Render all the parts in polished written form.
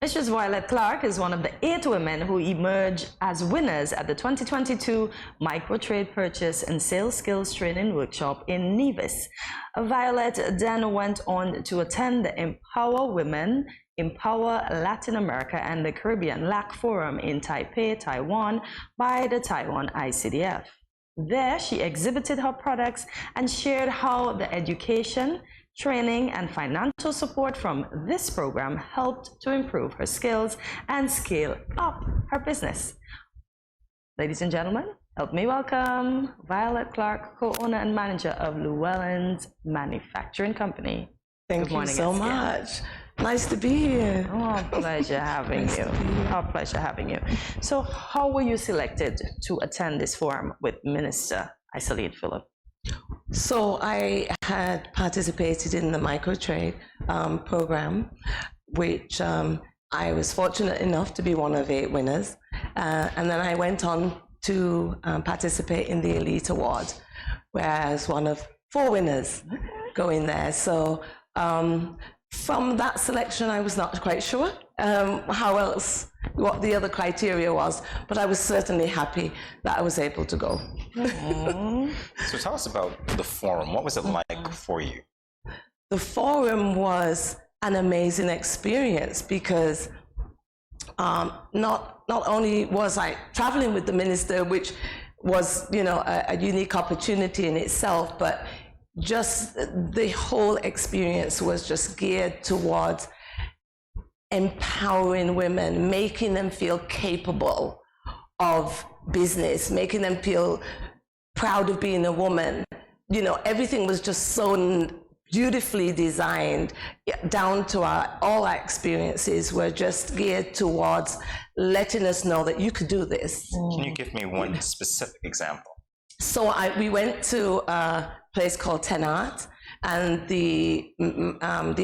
Mrs. Violet Clarke is one of the 8 women who emerged as winners at the 2022 Microtrade Purchase and Sales Skills Training Workshop in Nevis. Violet then went on to attend the Empower Women, Empower Latin America and the Caribbean LAC Forum in Taipei, Taiwan by the Taiwan ICDF. There, she exhibited her products and shared how the education, training, and financial support from this program helped to improve her skills and scale up her business. Ladies and gentlemen, help me welcome Violet Clarke, co-owner and manager of Llewllyn's Manufacturing Company. Thank you so much. Nice to be here. Oh, pleasure having you. Our pleasure having you. So how were you selected to attend this forum with Minister Iselin Philip? So I had participated in the Microtrade program, which I was fortunate enough to be one of 8 winners. And then I went on to participate in the Elite Award, where I was one of 4 winners going there. So from that selection, I was not quite sure what the other criteria was, but I was certainly happy that I was able to go. So tell us about the forum. What was it like for you? The forum was an amazing experience because not only was I traveling with the minister, which was, you know, a unique opportunity in itself, but just the whole experience was just geared towards empowering women, making them feel capable of business, making them feel proud of being a woman. You know, everything was just so beautifully designed, down to all our experiences were just geared towards letting us know that you could do this. Can you give me one specific example? So we went to a place called Ten Art, and the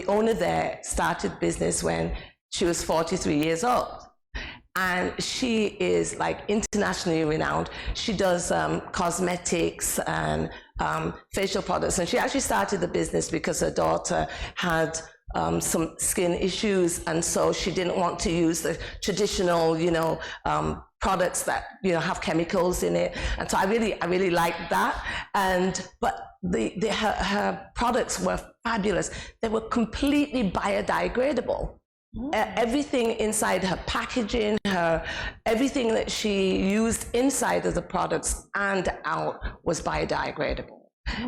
owner there started business when she was 43 years old. And she is like internationally renowned. She does cosmetics and facial products. And she actually started the business because her daughter had some skin issues. And so she didn't want to use the traditional, you know, products that, you know, have chemicals in it. And so I really liked that. But her products were fabulous. They were completely biodegradable. Everything inside her packaging, everything that she used inside of the products and out was biodegradable.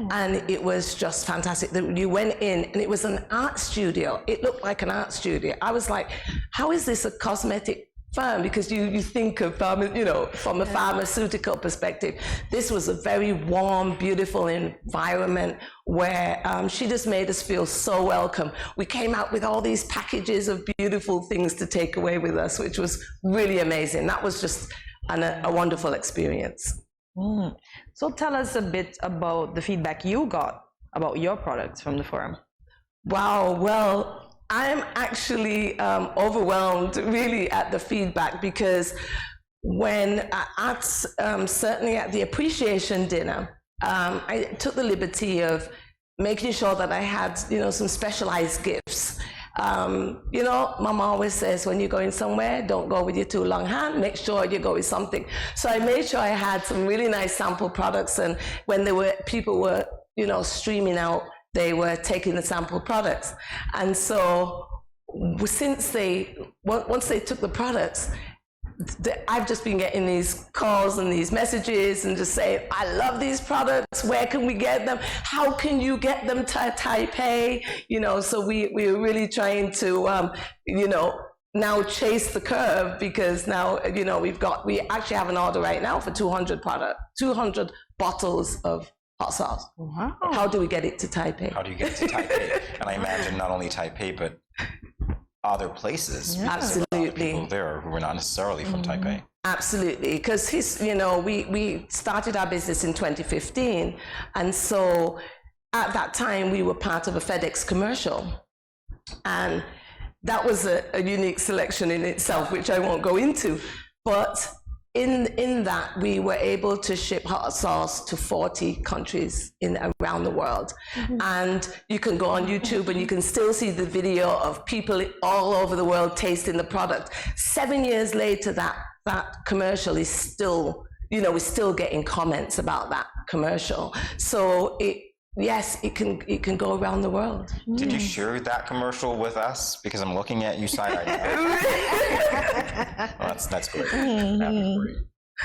And it was just fantastic. You went in and it was an art studio. It looked like an art studio. I was like, how is this a cosmetic firm? Because you think of, you know, from a pharmaceutical perspective. This was a very warm, beautiful environment where she just made us feel so welcome. We came out with all these packages of beautiful things to take away with us, which was really amazing. That was just a wonderful experience. So tell us a bit about the feedback you got about your products from the forum. Wow, well, I'm actually overwhelmed really at the feedback, because when certainly at the appreciation dinner, I took the liberty of making sure that I had, you know, some specialized gifts. You know, Mama always says, when you're going somewhere, don't go with your too long hand, make sure you go with something. So I made sure I had some really nice sample products, and when people were, you know, streaming out, they were taking the sample products. And so once they took the products, I've just been getting these calls and these messages and just saying, I love these products, where can we get them? How can you get them to Taipei? You know, so we're really trying to, you know, now chase the curve, because now, you know, we actually have an order right now for 200 bottles of hot sauce. Wow. How do we get it to Taipei? How do you get to Taipei? And I imagine not only Taipei, but other places. Yeah. Absolutely. People there who are not necessarily from Taipei. Absolutely, because you know, we started our business in 2015, and so at that time we were part of a FedEx commercial, and that was a unique selection in itself, which I won't go into. But in that we were able to ship hot sauce to 40 countries around the world. And you can go on YouTube and you can still see the video of people all over the world tasting the product. 7 years later, that commercial is still, we're still getting comments about that commercial. So it can go around the world. Did you share that commercial with us? Because I'm looking at you side-eyed now. Well, that's great. That's great.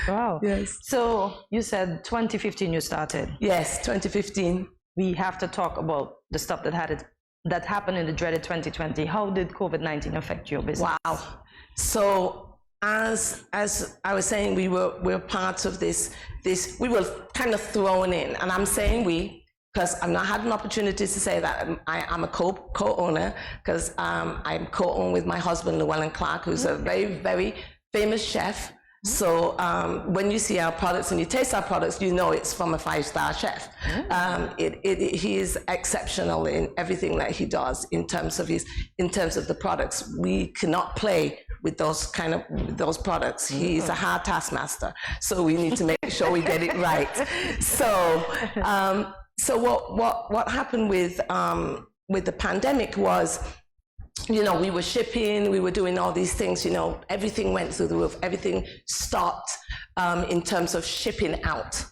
Wow. Yes. So you said 2015 you started. Yes, 2015. We have to talk about the stuff that happened in the dreaded 2020. How did COVID-19 affect your business? Wow. So as I was saying, we're part of this. We were kind of thrown in, and I'm saying we, because I've not had an opportunity to say that I'm a co-owner, because I'm co-owned with my husband, Llewllyn Clarke, who's a very, very famous chef. So when you see our products and you taste our products, you know it's from a 5-star chef. He is exceptional in everything that he does in terms of the products. We cannot play with those products. He's a hard taskmaster, so we need to make sure we get it right. So what happened with the pandemic was, we were shipping, we were doing all these things, everything went through the roof, everything stopped in terms of shipping out.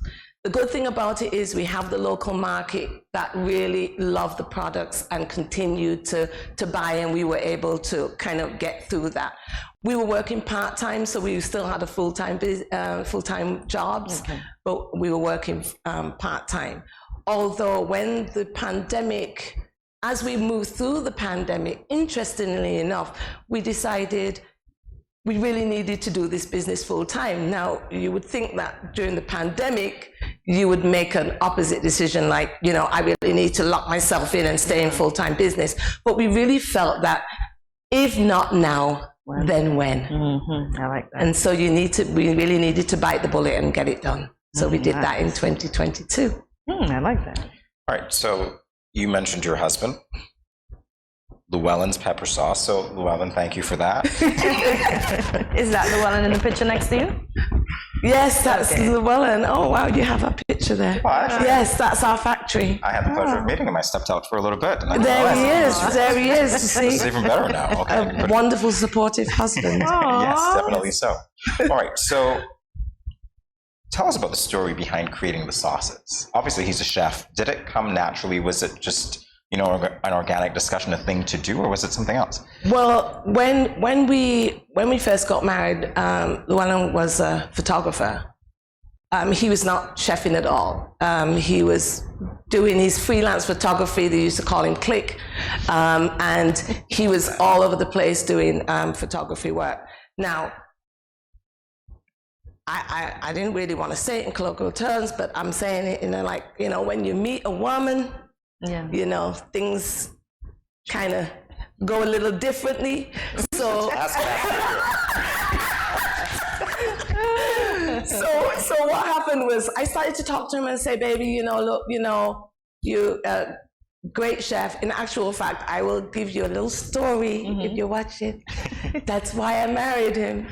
The good thing about it is we have the local market that really loved the products and continued to buy, and we were able to kind of get through that. We were working part-time, so we still had a full-time jobs, but we were working part-time. Although when the pandemic, as we moved through the pandemic, interestingly enough, we decided we really needed to do this business full time. Now, you would think that during the pandemic, you would make an opposite decision, like, I really need to lock myself in and stay in full-time business. But we really felt that if not now, then when? I like that. And so we really needed to bite the bullet and get it done. So we did that in 2022. I like that. All right, so you mentioned your husband, Llewellyn's pepper sauce. So Llewellyn, thank you for that. Is that Llewellyn in the picture next to you? Yes, that's Llewellyn. Oh wow, you have a picture there. Well, actually, yes, that's our factory. I had the pleasure of meeting him. I stepped out for a little bit. And There he is. This is even better now. Okay. A wonderful, supportive husband. Yes, definitely so. All right, so tell us about the story behind creating the sauces. Obviously, he's a chef. Did it come naturally? Was it just, an organic discussion, a thing to do, or was it something else? Well, when we first got married, Llewllyn was a photographer. He was not chefing at all. He was doing his freelance photography. They used to call him Clarke, and he was all over the place doing photography work. Now, I didn't really want to say it in colloquial terms, but I'm saying it when you meet a woman, things kind of go a little differently. So, so what happened was I started to talk to him and say, baby, look, you great chef. In actual fact, I will give you a little story if you watch it. That's why I married him.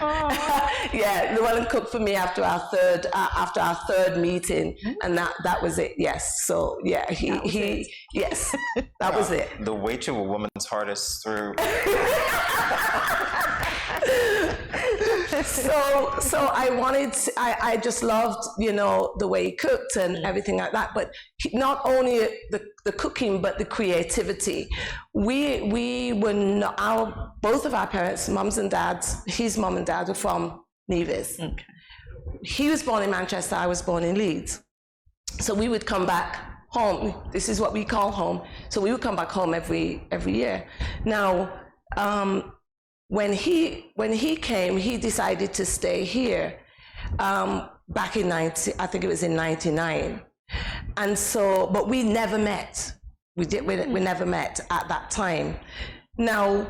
Yeah, Llewllyn cooked for me after our third meeting, and that was it. Yes, so yeah, yes, that was it. The way to a woman's heart is through. So I just loved, the way he cooked and everything like that. But not only the cooking, but the creativity. We were not, both of our parents, mums and dads, his mum and dad were from Nevis. Okay. He was born in Manchester, I was born in Leeds. So we would come back home. This is what we call home. So we would come back home every year. Now, when he came, he decided to stay here back in I think it was in 99. And so, but we never met. We never met at that time. Now,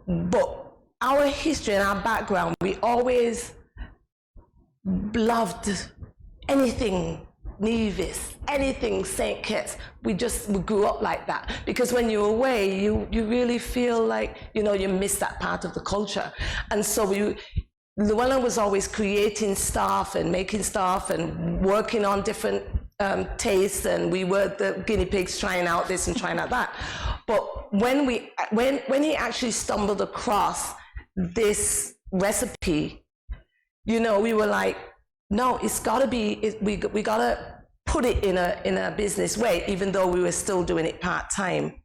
but our history and our background, we always loved anything Nevis, anything St. Kitts. We grew up like that, because when you're away, you really feel like, you miss that part of the culture. And so Llewllyn was always creating stuff and making stuff and working on different tastes, and we were the guinea pigs trying out this and trying out that. But when he actually stumbled across this recipe, you know, we were like, no, it's got to be, we got to put it in a business way, even though we were still doing it part-time.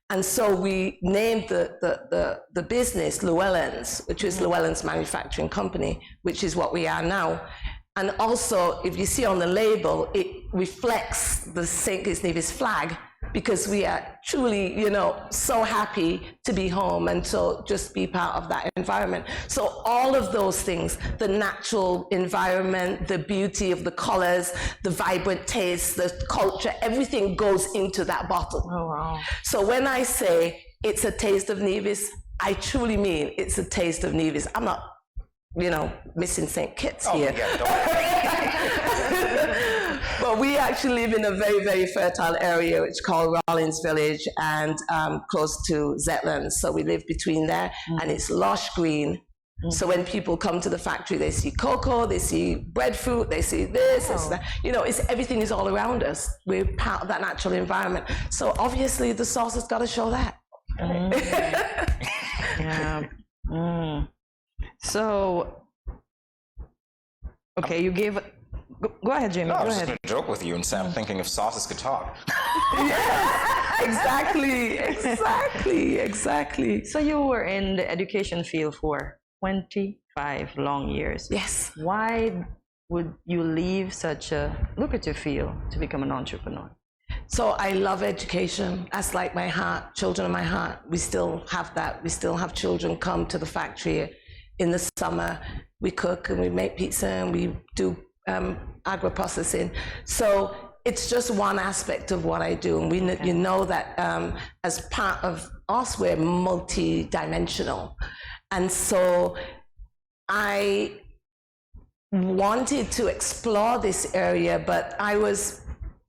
And so we named the business Llewellyn's, which is Llewellyn's Manufacturing Company, which is what we are now. And also, if you see on the label, it reflects the St. Kitts Nevis flag, because we are truly, you know, so happy to be home and to just be part of that environment. So all of those things, the natural environment, the beauty of the colors, the vibrant taste, the culture, everything goes into that bottle. Oh, wow. So when I say it's a taste of Nevis, I truly mean it's a taste of Nevis. I'm not, you know, missing St. Kitts here. Yeah, don't But we actually live in a very, very fertile area, which is called Rollins Village, and close to Llewllyn. So we live between there, and it's lush green. So when people come to the factory, they see cocoa, they see breadfruit, they see this, this, that. You know, everything is all around us. We're part of that natural environment. So obviously the sauce has got to show that. Yeah. So, okay, you gave... Go ahead, Jamie. No, I go was just ahead. going to joke with you and say I'm thinking if sauces could talk. Exactly. So you were in the education field for 25 long years. Yes. Why would you leave such a lucrative field to become an entrepreneur? So I love education. That's like my heart, children of my heart. We still have that. We still have children come to the factory in the summer. We cook and we make pizza and we do agro-processing. So it's just one aspect of what I do. And you know that as part of us, we're multi-dimensional. And so I wanted to explore this area, but I was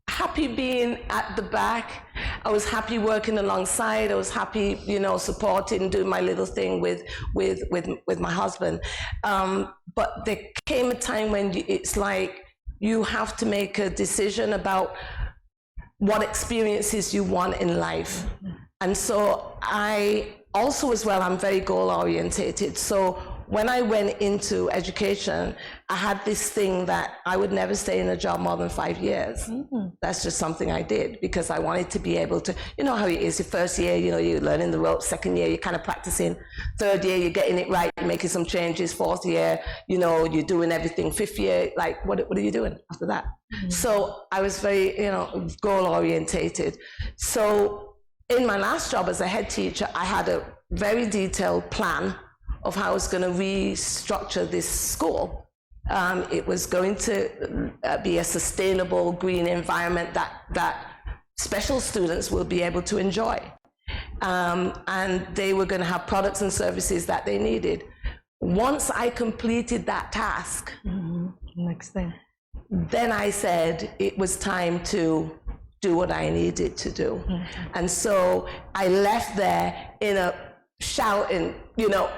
happy being at the back. I was happy working alongside. I was happy, you know, supporting, doing my little thing with my husband. But there came a time when it's like you have to make a decision about what experiences you want in life. And so I also, as well, I'm very goal orientated. So when I went into education, I had this thing that I would never stay in a job more than 5 years. That's just something I did because I wanted to be able to, you know how it is, your first year, you know, you're learning the ropes, second year, you're kind of practicing, third year, you're getting it right, you're making some changes, fourth year, you know, you're doing everything, fifth year, like, what are you doing after that? So I was very, you know, goal orientated. So in my last job as a head teacher, I had a very detailed plan of how I was going to restructure this school. It was going to be a sustainable green environment that special students will be able to enjoy. And they were going to have products and services that they needed. Once I completed that task, Next thing. then I said it was time to do what I needed to do. And so I left there in a shouting, you know,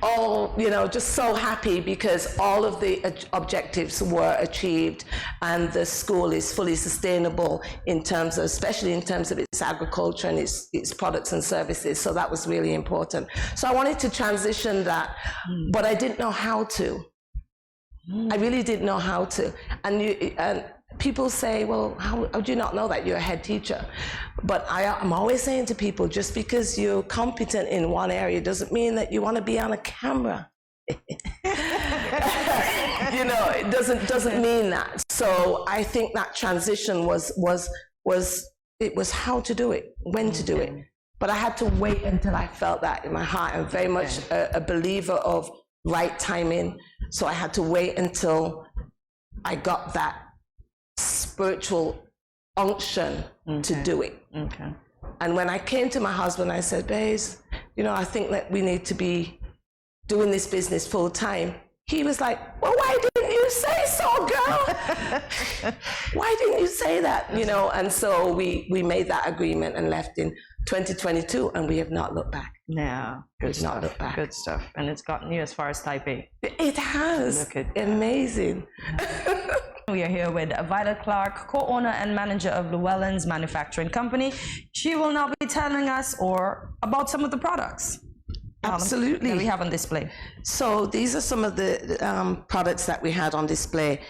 all, you know, just so happy because all of the objectives were achieved and the school is fully sustainable in terms of, especially in terms of its agriculture and its products and services. So that was really important. So I wanted to transition that, but I didn't know how to. I really didn't know how to. And people say, well, how do you not know that you're a head teacher? But I'm always saying to people, just because you're competent in one area doesn't mean that you want to be on a camera. You know, it doesn't mean that. So I think that transition was how to do it, when to do it. But I had to wait until I felt that in my heart. I'm very much a believer of right timing. So I had to wait until I got that spiritual unction to do it. And when I came to my husband, I said, babes, you know, I think that we need to be doing this business full time. He was like, well, why didn't you say so, girl? Why didn't you say that? You know, and so we made that agreement and left in 2022, and we have not looked back. Yeah, good Did not stuff. look back. Good stuff. And it's gotten you as far as Taipei. It has. Look at that. Amazing. We are here with Violet Clarke, co-owner and manager of Llewellyn's manufacturing company. She will now be telling us about some of the products. Absolutely. That we have on display. So these are some of the products that we had on display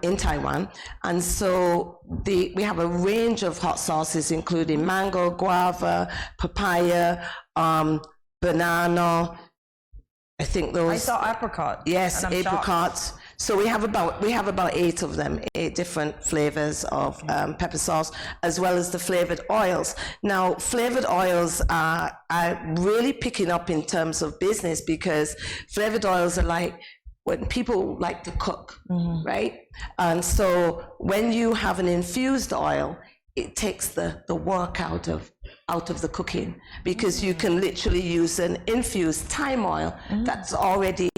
in Taiwan. And so we have a range of hot sauces, including mango, guava, papaya, banana. I think those. I saw apricot. Yes, and I'm apricots. shocked. So we have about 8 of them, 8 different flavors of pepper sauce, as well as the flavored oils. Now, flavored oils are really picking up in terms of business, because flavored oils are like when people like to cook, right? And so when you have an infused oil, it takes the work out of the cooking, because you can literally use an infused thyme oil that's already,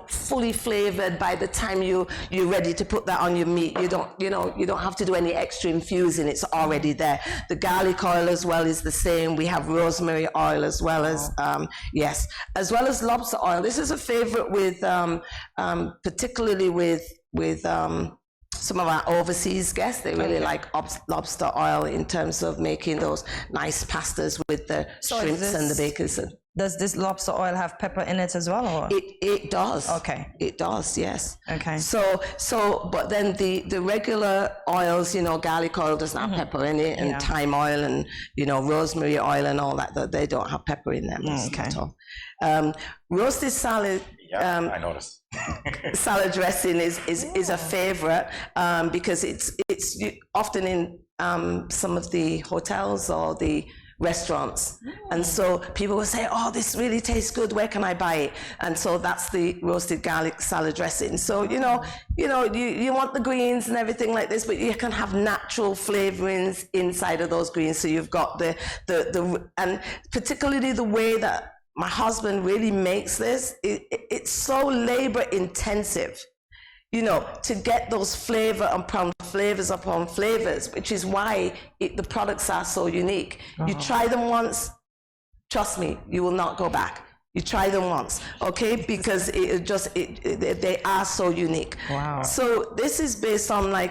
fully flavored. By the time you're ready to put that on your meat, you don't have to do any extra infusing. It's already there. The garlic oil as well is the same. We have rosemary oil as well as as well as lobster oil. This is a favorite with particularly with some of our overseas guests. They really like lobster oil in terms of making those nice pastas with the shrimps and the bacon. Does this lobster oil have pepper in it as well? Or? It does. Okay. It does, yes. Okay. So, but then the regular oils, garlic oil doesn't have pepper in it, and thyme oil and, rosemary oil and all that they don't have pepper in them at all. Roasted salad. I noticed. Salad dressing is a favorite because it's often in some of the hotels or the restaurants, and so people will say, "Oh, this really tastes good. Where can I buy it?" And so that's the roasted garlic salad dressing. So you want the greens and everything like this, but you can have natural flavorings inside of those greens. So you've got the and particularly the way that my husband really makes this, it's so labor intensive, to get those flavors upon flavors, which is why the products are so unique. You try them once, trust me, you will not go back. You try them once, okay? Because they are so unique. Wow. So this is based on that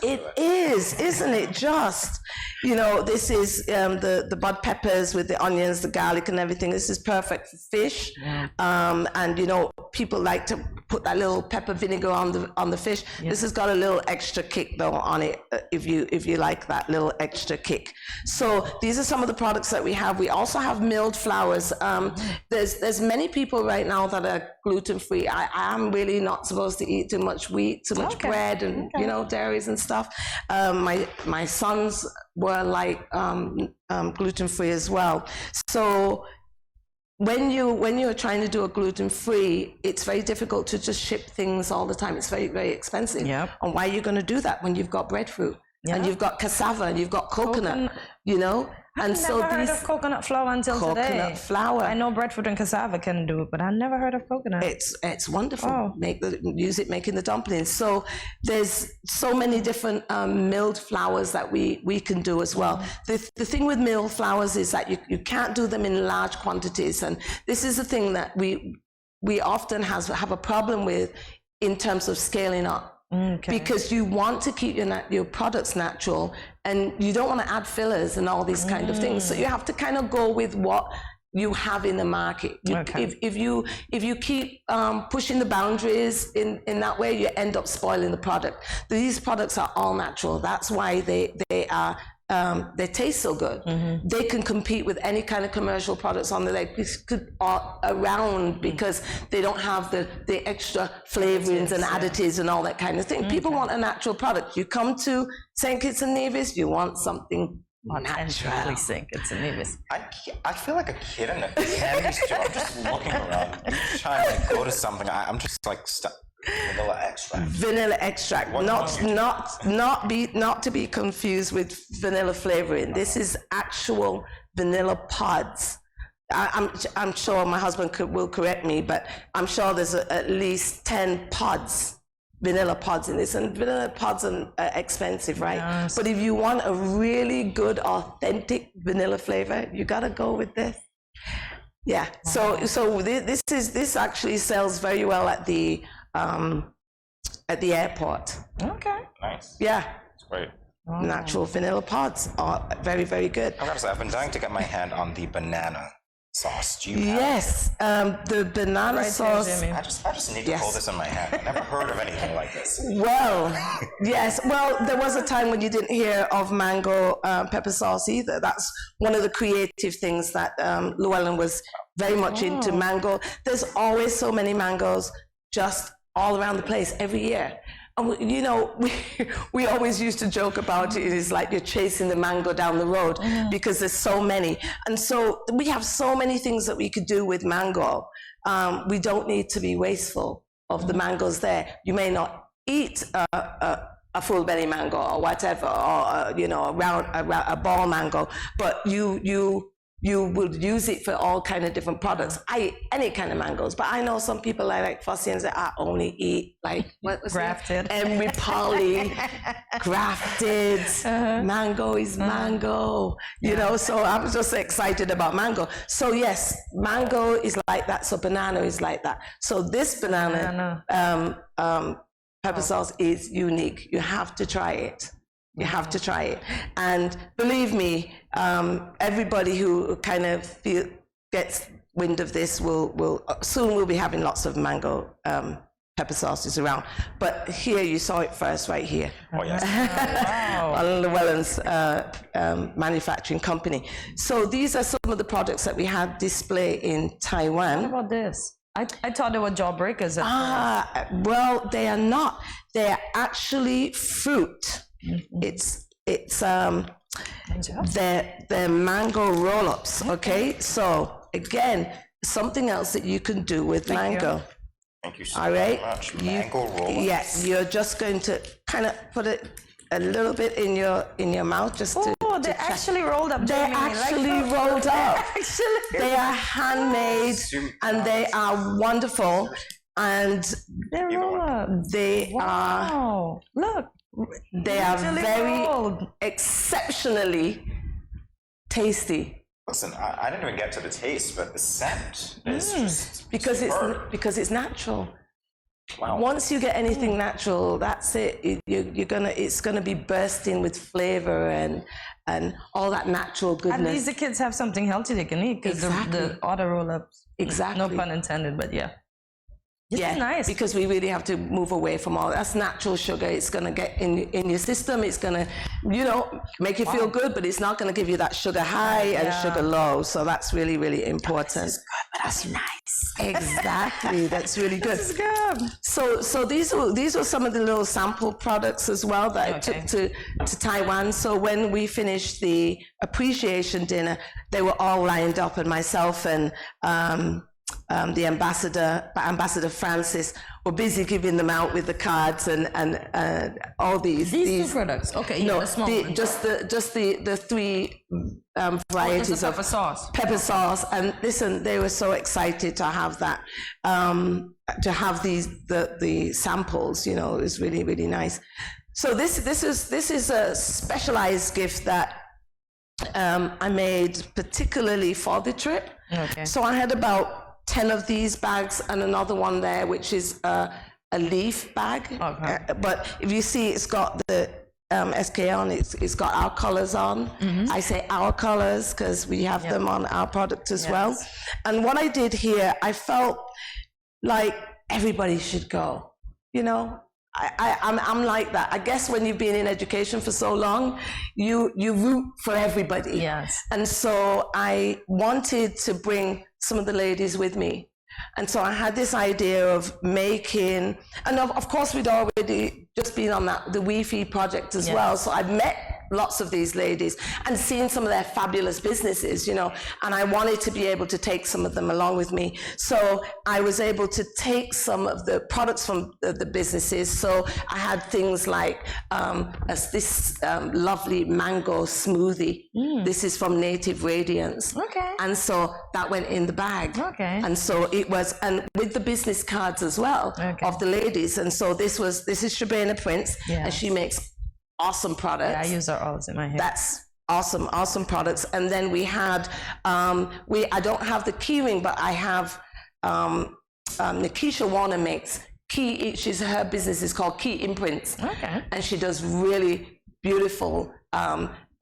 it is, isn't it? Just, this is the bud peppers with the onions, the garlic and everything. This is perfect for fish. Yeah. And people like to put that little pepper vinegar on the fish. Yeah. This has got a little extra kick though on it, if you like that little extra kick. So these are some of the products that we have. We also have milled flours. There's many people right now that are gluten-free. I am really not supposed to eat too much wheat, too much bread, and dairies and stuff. My sons were like gluten-free as well. So when you're trying to do a gluten-free, it's very difficult to just ship things all the time. It's very, very expensive. Yep. And why are you going to do that when you've got breadfruit and you've got cassava and you've got coconut. I've never heard of coconut flour until today. Coconut flour. I know breadfruit and cassava can do it, but I never heard of coconut. It's wonderful. Use it making the dumplings. So there's so many different milled flours that we can do as well. The thing with milled flours is that you can't do them in large quantities, and this is the thing that we often have a problem with in terms of scaling up. Okay. Because you want to keep your products natural, and you don't want to add fillers and all these kind of things. So you have to kind of go with what you have in the market. If you keep pushing the boundaries in that way, you end up spoiling the product. These products are all natural. That's why they are. They taste so good. They can compete with any kind of commercial products on the around, because they don't have the extra flavorings and additives and all that kind of thing. People want a natural product. You come to St. Kitts and Nevis, you want something natural. St. Kitts and Nevis. I feel like a kid in a candy store. I'm just looking around, trying to go to something. I'm just like stuck. Vanilla extract. Vanilla extract, not to be confused with vanilla flavoring. This is actual vanilla pods. I'm sure my husband will correct me, but I'm sure there's at least 10 pods vanilla pods in this, and vanilla pods are expensive, right? Yes. But if you want a really good, authentic vanilla flavor, you gotta go with this. Yeah. So this actually sells very well at the airport. Okay. Nice. Yeah. That's great. Natural vanilla pods are very, very good. I've got to say, I've been dying to get my hand on the banana sauce. Do you have Yes, the banana Right there, sauce. Jimmy. I just need to Yes. hold this in my hand. I've never heard of anything like this. Well, yes. Well, there was a time when you didn't hear of mango pepper sauce either. That's one of the creative things that Llewellyn was very much into, mango. There's always so many mangoes just all around the place every year. And, you know, we always used to joke about it. It's like you're chasing the mango down the road because there's so many. And so we have so many things that we could do with mango. We don't need to be wasteful of the mangoes there. You may not eat a full belly mango or whatever, or you know, a ball mango, but you would use it for all kind of different products. I eat any kind of mangoes, but I know some people like fussy and say, I only eat like what was Grafted. Emery Polly, grafted. Mango is mango, you know. So I'm just excited about mango. So yes, mango is like that. So banana is like that. So this banana. Pepper sauce is unique. You have to try it. You have to try it. And believe me, everybody who kind of gets wind of this will soon we'll be having lots of mango pepper sauces around. But here you saw it first, right here. Oh, yes. Wow. On Llewellyn's manufacturing company. So these are some of the products that we had display in What Taiwan. about this? I thought they were jawbreakers. Well, they are not. They are actually fruit. It's they're mango roll-ups. Okay, so again, something else that you can do with mango. Thank you so All right, much. Mango roll-ups. Yes, you're just going to kind of put it a little bit in your mouth, just to. Oh, they're actually rolled up. They're Jamie. actually rolled up. Actually, They are handmade and they are wonderful, and they're rolled up. they are. Wow. Look. They are Actually very rolled. exceptionally tasty Listen, I didn't even get to the taste, but the scent is just because superb. it's natural. Wow. Once you get anything natural, that's it. It's gonna be bursting with flavor and all that natural At goodness. least the kids have something healthy they can eat because Exactly. the auto roll-ups. Exactly. No pun intended, but yeah. This Yeah, is nice. because we really have to move away from all that's natural sugar. It's gonna get in your system. It's gonna, make you feel good, but it's not gonna give you that sugar high and sugar low. So that's really, really important. But that's nice. Exactly, that's really good. This is good. So these were some of the little sample products as well that I took to Taiwan. So when we finished the appreciation dinner, they were all lined up, and myself and the Ambassador Francis were busy giving them out with the cards and all these These two products. Okay, no, the small ones. just the three varieties Just the of pepper sauce. pepper sauce. And listen, they were so excited to have that, to have the samples. It was really, really nice. So this is a specialized gift that I made particularly for the trip. Okay. So I had about 10 of these bags and another one there, which is a leaf bag. Okay. But if you see, it's got the SKN, it's got our colors on. I say our colors because we have them on our product as well. And what I did here, I felt like everybody should go, I'm like that. I guess when you've been in education for so long, you root for everybody. Yes. And so I wanted to bring some of the ladies with me. And so I had this idea of and of course we'd already just been on the Wi-Fi project as well. So I met lots of these ladies and seeing some of their fabulous businesses, you know, and I wanted to be able to take some of them along with me. So I was able to take some of the products from the businesses. So I had things like this lovely mango smoothie. This is from Native Radiance. Okay. And so that went in the bag. Okay. And so it was, and with the business cards as well of the ladies. And so this is Shabana Prince, and she makes awesome products. Yeah, I use her all in my hair. That's awesome products. And then we had, I don't have the keyring, but I have, Nikisha Warner makes her business is called Key Imprints. Okay. And she does really beautiful,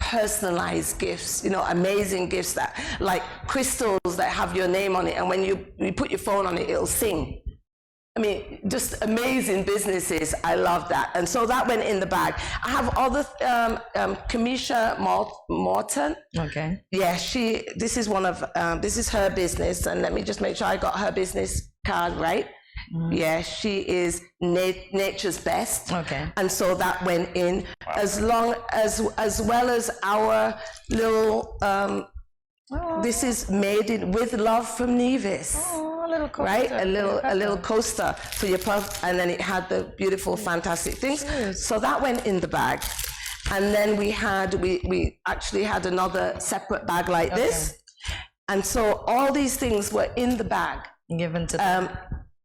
personalized gifts, you know, amazing gifts that, like crystals that have your name on it. And when you put your phone on it, it'll sing. I mean, just amazing businesses. I love that. And so that went in the bag. I have other, Kamisha Morton. Okay. Yeah, this is her business. And let me just make sure I got her business card right. Yeah, she is Nature's Best. Okay. And so that went in, as well as our little, this is made with love from Nevis. Oh, a little coaster. Right? A little coaster for your puff, and then it had the beautiful, fantastic things. Cheers. So that went in the bag. And then we actually had another separate bag like this. And so all these things were in the bag.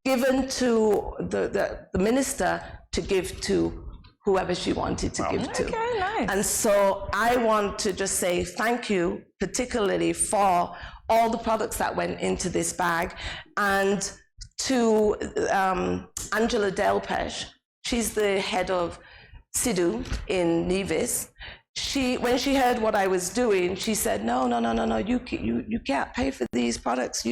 Given to the minister to give to whoever she wanted to give to. Okay, nice. And so I want to just say thank you, particularly for all the products that went into this bag, and to Angela Delpesh. She's the head of SIDU in Nevis. When she heard what I was doing, she said, no, you can't pay for these products.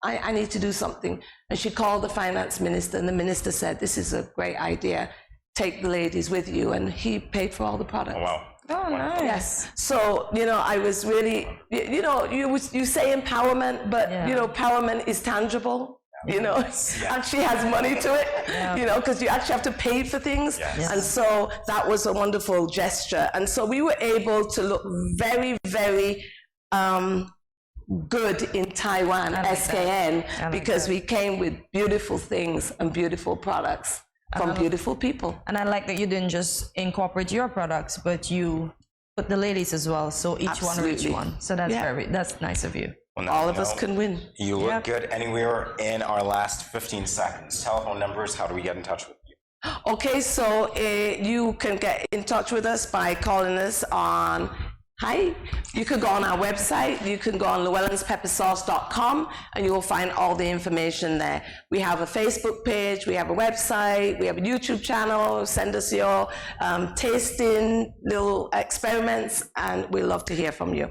I need to do something. And she called the finance minister, and the minister said, this is a great idea. Take the ladies with you. And he paid for all the products. Oh, wow. Oh, nice. Yes. So, you know, I was really, you know, you say empowerment, but, you know, empowerment is tangible. You know, and she has money to it, you know, because you actually have to pay for things. Yes. And so that was a wonderful gesture. And so we were able to look very, very good in Taiwan, SKN, because we came with beautiful things and beautiful products from beautiful people. And I like that you didn't just incorporate your products, but you put the ladies as well. So each one reach one. So that's nice of you. Well, all of us can win. You look good. Anywhere in our last 15 seconds. Telephone numbers, how do we get in touch with you? Okay, so you can get in touch with us by calling us on, you could go on our website, you can go on llewellynspeppersauce.com, and you will find all the information there. We have a Facebook page, we have a website, we have a YouTube channel. Send us your tasting little experiments, and we love to hear from you.